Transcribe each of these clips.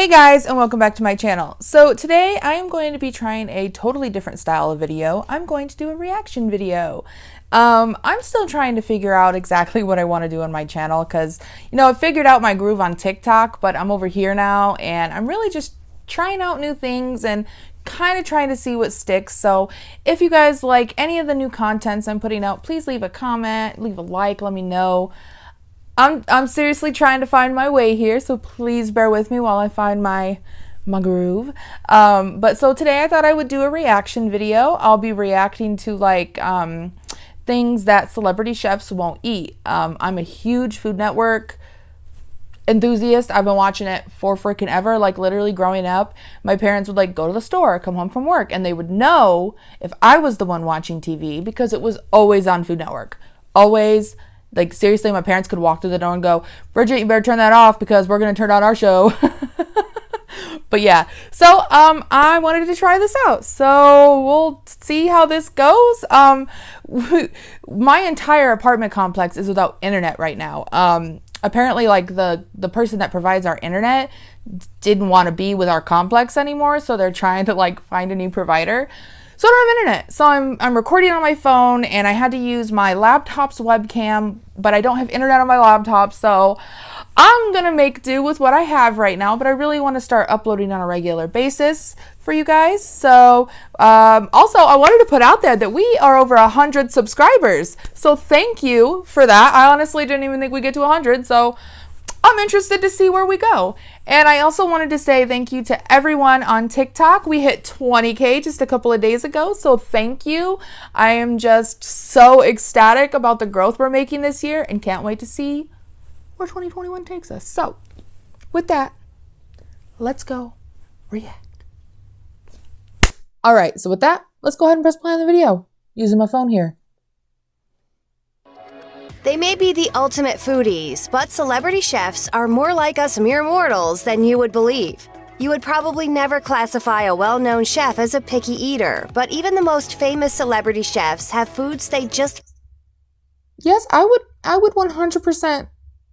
Hey guys, and welcome back to my channel. So today I am going to be trying a totally different style of video. I'm going to do a reaction video. I'm still trying to figure out exactly what I want to do on my channel because, I figured out my groove on TikTok, but I'm over here now and I'm really just trying out new things and kind of trying to see what sticks. So if you guys like any of the new contents I'm putting out, please leave a comment, leave a like, let me know. I'm seriously trying to find my way here, so please bear with me while I find my groove. But so today I thought I would do a reaction video. I'll be reacting to things that celebrity chefs won't eat. I'm a huge Food Network enthusiast. I've been watching it for freaking ever, like literally growing up. My parents would go to the store, come home from work, and they would know if I was the one watching TV because it was always on Food Network. Always. Like, seriously, my parents could walk through the door and go, Bridgette, you better turn that off because we're going to turn on our show. But yeah, so I wanted to try this out. So we'll see how this goes. My entire apartment complex is without internet right now. Apparently, the person that provides our internet didn't want to be with our complex anymore, so they're trying to find a new provider. So I don't have internet, so I'm recording on my phone, and I had to use my laptop's webcam, but I don't have internet on my laptop, so I'm gonna make do with what I have right now, but I really want to start uploading on a regular basis for you guys. So also I wanted to put out there that we are over 100 subscribers, so thank you for that. I honestly didn't even think we'd get to 100, so I'm interested to see where we go. And I also wanted to say thank you to everyone on TikTok. We hit 20K just a couple of days ago, so thank you. I am just so ecstatic about the growth we're making this year and can't wait to see where 2021 takes us. So with that, let's go react. All right, so with that, let's go ahead and press play on the video using my phone here. They may be the ultimate foodies, but celebrity chefs are more like us mere mortals than you would believe. You would probably never classify a well-known chef as a picky eater, but even the most famous celebrity chefs have foods they just... Yes, I would 100%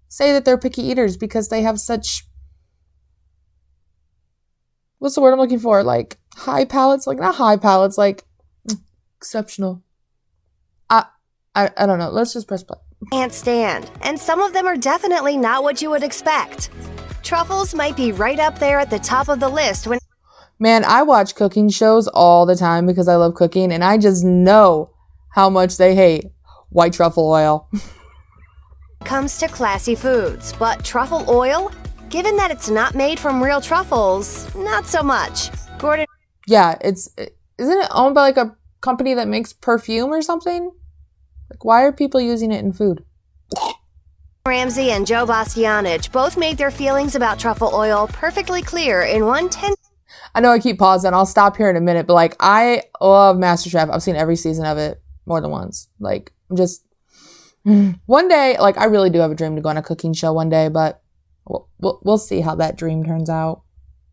say that they're picky eaters because they have such... What's the word I'm looking for? High palates? Not high palates, exceptional. I don't know. Let's just press play. Can't stand, and some of them are definitely not what you would expect. Truffles might be right up there at the top of the list when... Man, I watch cooking shows all the time because I love cooking, and I just know how much they hate white truffle oil. Comes to classy foods, but truffle oil? Given that it's not made from real truffles, not so much. Gordon... Yeah, isn't it owned by a company that makes perfume or something? Why are people using it in food? Ramsay and Joe Bastianich both made their feelings about truffle oil perfectly clear in one 10... I know I keep pausing. I'll stop here in a minute, but I love MasterChef. I've seen every season of it more than once. One day, I really do have a dream to go on a cooking show one day, but we'll see how that dream turns out.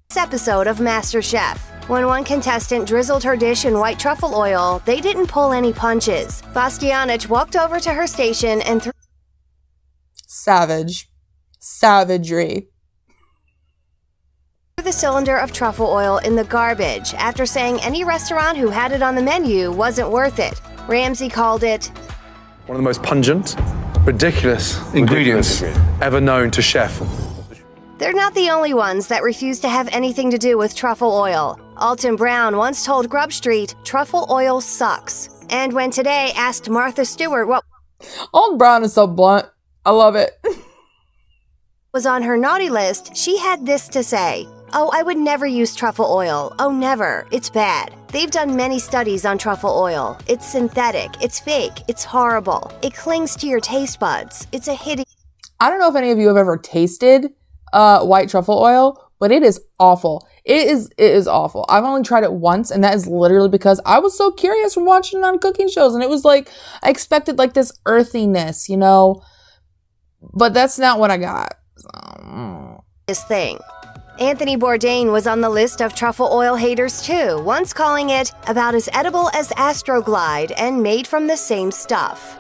This episode of MasterChef. When one contestant drizzled her dish in white truffle oil, they didn't pull any punches. Bastianich walked over to her station and threw Savagery. the cylinder of truffle oil in the garbage after saying any restaurant who had it on the menu wasn't worth it. Ramsay called it one of the most pungent, ridiculous ingredients ever known to chef. They're not the only ones that refuse to have anything to do with truffle oil. Alton Brown once told Grub Street, truffle oil sucks. And when Today asked Martha Stewart what Alton Brown is so blunt. I love it. was on her naughty list, she had this to say. Oh, I would never use truffle oil. Oh, never. It's bad. They've done many studies on truffle oil. It's synthetic. It's fake. It's horrible. It clings to your taste buds. It's a hideous... I don't know if any of you have ever tasted white truffle oil, but it is awful. It is awful. I've only tried it once, and that is literally because I was so curious from watching it on cooking shows, and it was I expected this earthiness, but that's not what I got. This thing. Anthony Bourdain was on the list of truffle oil haters too, once calling it about as edible as Astroglide and made from the same stuff.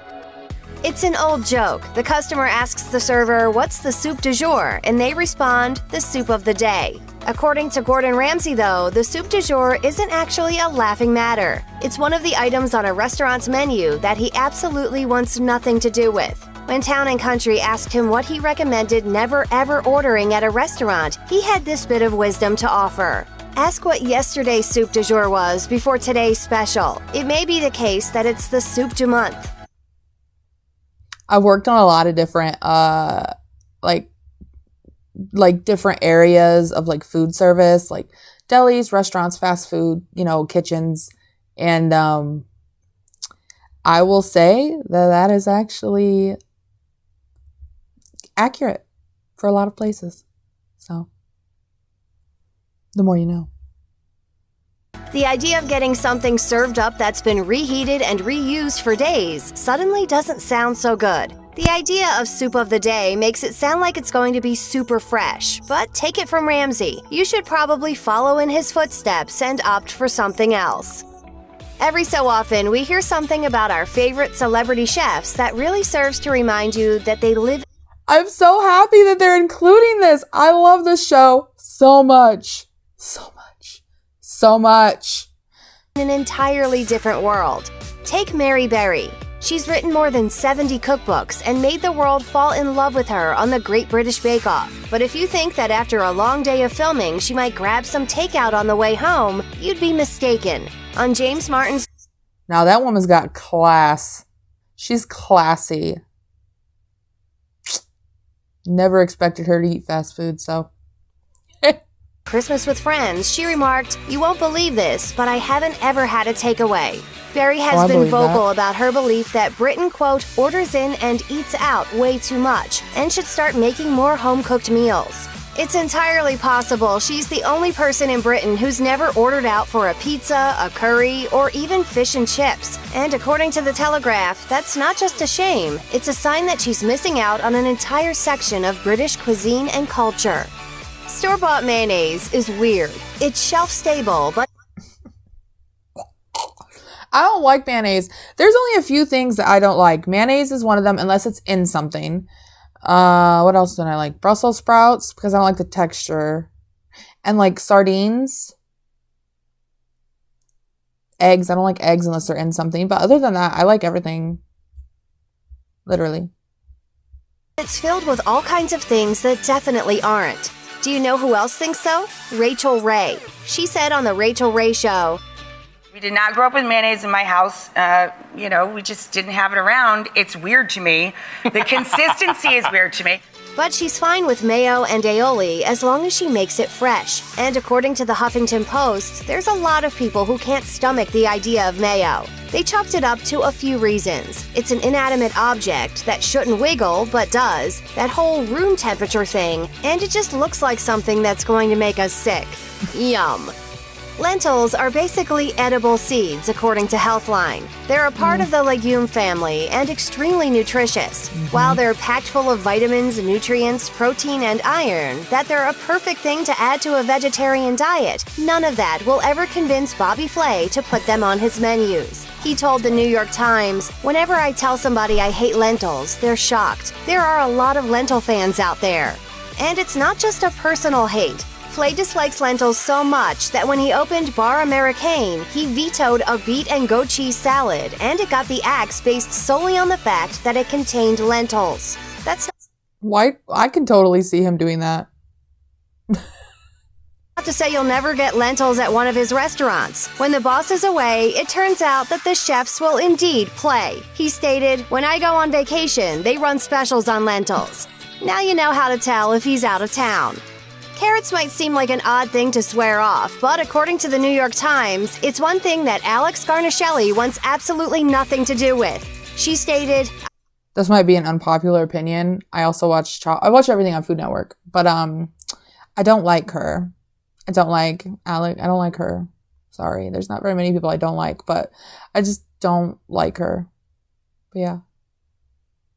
It's an old joke. The customer asks the server, "What's the soup du jour?" and they respond, "The soup of the day." According to Gordon Ramsay, though, the soup du jour isn't actually a laughing matter. It's one of the items on a restaurant's menu that he absolutely wants nothing to do with. When Town & Country asked him what he recommended never ever ordering at a restaurant, he had this bit of wisdom to offer. Ask what yesterday's soup du jour was before today's special. It may be the case that it's the soup du month. I've worked on a lot of different, like different areas of like food service, like delis, restaurants, fast food, kitchens. And I will say that is actually accurate for a lot of places. So the more you know. The idea of getting something served up that's been reheated and reused for days suddenly doesn't sound so good. The idea of soup of the day makes it sound like it's going to be super fresh, but take it from Ramsay. You should probably follow in his footsteps and opt for something else. Every so often, we hear something about our favorite celebrity chefs that really serves to remind you that they live. I'm so happy that they're including this. I love this show so much. So much. In an entirely different world. Take Mary Berry. She's written more than 70 cookbooks and made the world fall in love with her on the Great British Bake Off. But if you think that after a long day of filming she might grab some takeout on the way home, you'd be mistaken. On James Martin's... Now that woman's got class. She's classy. Never expected her to eat fast food, so... Christmas with Friends, she remarked, "You won't believe this, but I haven't ever had a takeaway." Berry has been vocal about her belief that Britain, quote, orders in and eats out way too much and should start making more home-cooked meals. It's entirely possible she's the only person in Britain who's never ordered out for a pizza, a curry, or even fish and chips. And according to The Telegraph, that's not just a shame, it's a sign that she's missing out on an entire section of British cuisine and culture. Store-bought mayonnaise is weird. It's shelf-stable, but... I don't like mayonnaise. There's only a few things that I don't like. Mayonnaise is one of them, unless it's in something. What else don't I like? Brussels sprouts, because I don't like the texture. And like sardines. Eggs. I don't like eggs unless they're in something. But other than that, I like everything. Literally. It's filled with all kinds of things that definitely aren't. Do you know who else thinks so? Rachel Ray. She said on The Rachel Ray Show, "We did not grow up with mayonnaise in my house. We just didn't have it around. It's weird to me. The consistency is weird to me." But she's fine with mayo and aioli as long as she makes it fresh. And according to the Huffington Post, there's a lot of people who can't stomach the idea of mayo. They chopped it up to a few reasons. It's an inanimate object that shouldn't wiggle, but does, that whole room temperature thing, and it just looks like something that's going to make us sick. Yum. Lentils are basically edible seeds, according to Healthline. They're a part of the legume family and extremely nutritious. While they're packed full of vitamins, nutrients, protein, and iron, that they're a perfect thing to add to a vegetarian diet, none of that will ever convince Bobby Flay to put them on his menus. He told the New York Times, "Whenever I tell somebody I hate lentils, they're shocked. There are a lot of lentil fans out there." And it's not just a personal hate. Flay dislikes lentils so much that when he opened Bar Americain, he vetoed a beet and goat cheese salad, and it got the axe based solely on the fact that it contained lentils. That's Why? I can totally see him doing that. not to say you'll never get lentils at one of his restaurants. When the boss is away, it turns out that the chefs will indeed play. He stated, "When I go on vacation, they run specials on lentils." Now you know how to tell if he's out of town. Carrots might seem like an odd thing to swear off, but according to the New York Times, it's one thing that Alex Garnaschelli wants absolutely nothing to do with. She stated, This might be an unpopular opinion. I also watch everything on Food Network, but I don't like her. I don't like Alex. I don't like her. Sorry. There's not very many people I don't like, but I just don't like her. But yeah.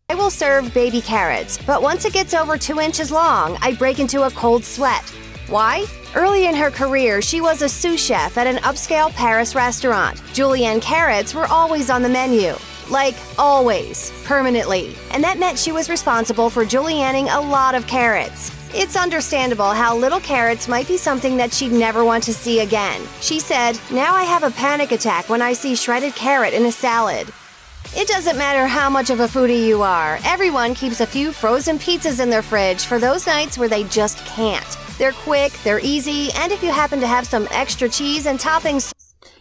"I will serve baby carrots, but once it gets over 2 inches long, I break into a cold sweat." Why? Early in her career, she was a sous chef at an upscale Paris restaurant. Julienne carrots were always on the menu. Like, always. Permanently. And that meant she was responsible for julienning a lot of carrots. It's understandable how little carrots might be something that she'd never want to see again. She said, "Now I have a panic attack when I see shredded carrot in a salad." It doesn't matter how much of a foodie you are. Everyone keeps a few frozen pizzas in their fridge for those nights where they just can't. They're quick, they're easy, and if you happen to have some extra cheese and toppings...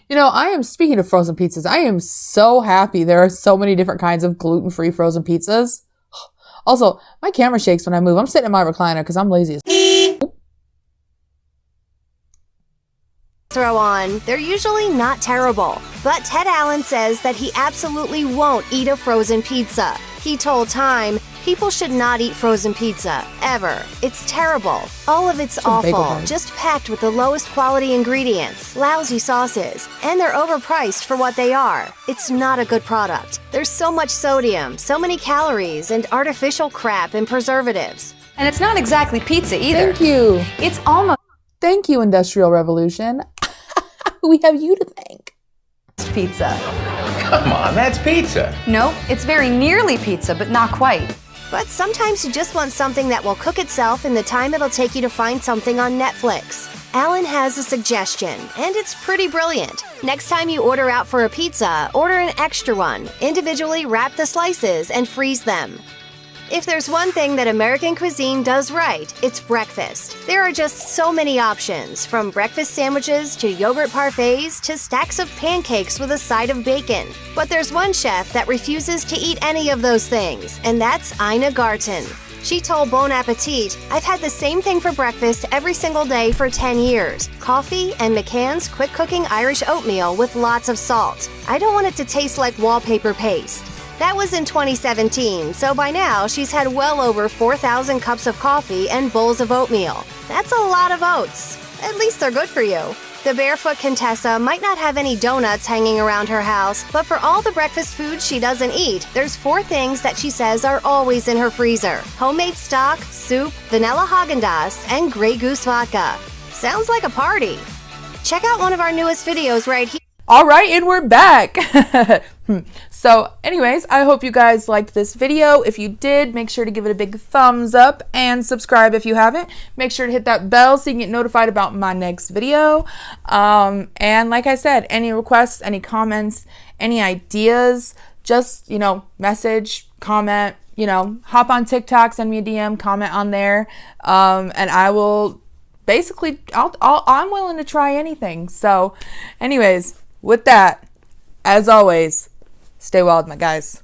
You know, speaking of frozen pizzas, I am so happy there are so many different kinds of gluten-free frozen pizzas. Also, my camera shakes when I move. I'm sitting in my recliner because I'm lazy as throw on. They're usually not terrible. But Ted Allen says that he absolutely won't eat a frozen pizza. He told Time, "People should not eat frozen pizza, ever. It's terrible. All of it's awful, just packed with the lowest quality ingredients, lousy sauces, and they're overpriced for what they are. It's not a good product. There's so much sodium, so many calories, and artificial crap and preservatives." And it's not exactly pizza either. Thank you. It's almost Thank you, Industrial Revolution. We have you to thank. pizza. Come on, that's pizza. No, it's very nearly pizza, but not quite. But sometimes you just want something that will cook itself in the time it'll take you to find something on Netflix. Alan has a suggestion, and it's pretty brilliant. Next time you order out for a pizza, order an extra one. Individually wrap the slices and freeze them. If there's one thing that American cuisine does right, it's breakfast. There are just so many options, from breakfast sandwiches to yogurt parfaits to stacks of pancakes with a side of bacon. But there's one chef that refuses to eat any of those things, and that's Ina Garten. She told Bon Appetit, "I've had the same thing for breakfast every single day for 10 years. Coffee and McCann's quick-cooking Irish oatmeal with lots of salt. I don't want it to taste like wallpaper paste." That was in 2017, so by now she's had well over 4,000 cups of coffee and bowls of oatmeal. That's a lot of oats. At least they're good for you. The barefoot Contessa might not have any donuts hanging around her house, but for all the breakfast foods she doesn't eat, there's 4 things that she says are always in her freezer: homemade stock, soup, vanilla Haagen-Dazs, and Grey Goose vodka. Sounds like a party. Check out one of our newest videos right here. All right, and we're back. So anyways, I hope you guys liked this video. If you did, make sure to give it a big thumbs up and subscribe if you haven't. Make sure to hit that bell so you can get notified about my next video. And like I said, any requests, any comments, any ideas, just, message, comment, hop on TikTok, send me a DM, comment on there. And I will basically, I'm willing to try anything. So anyways, with that, as always, stay wild, my guys.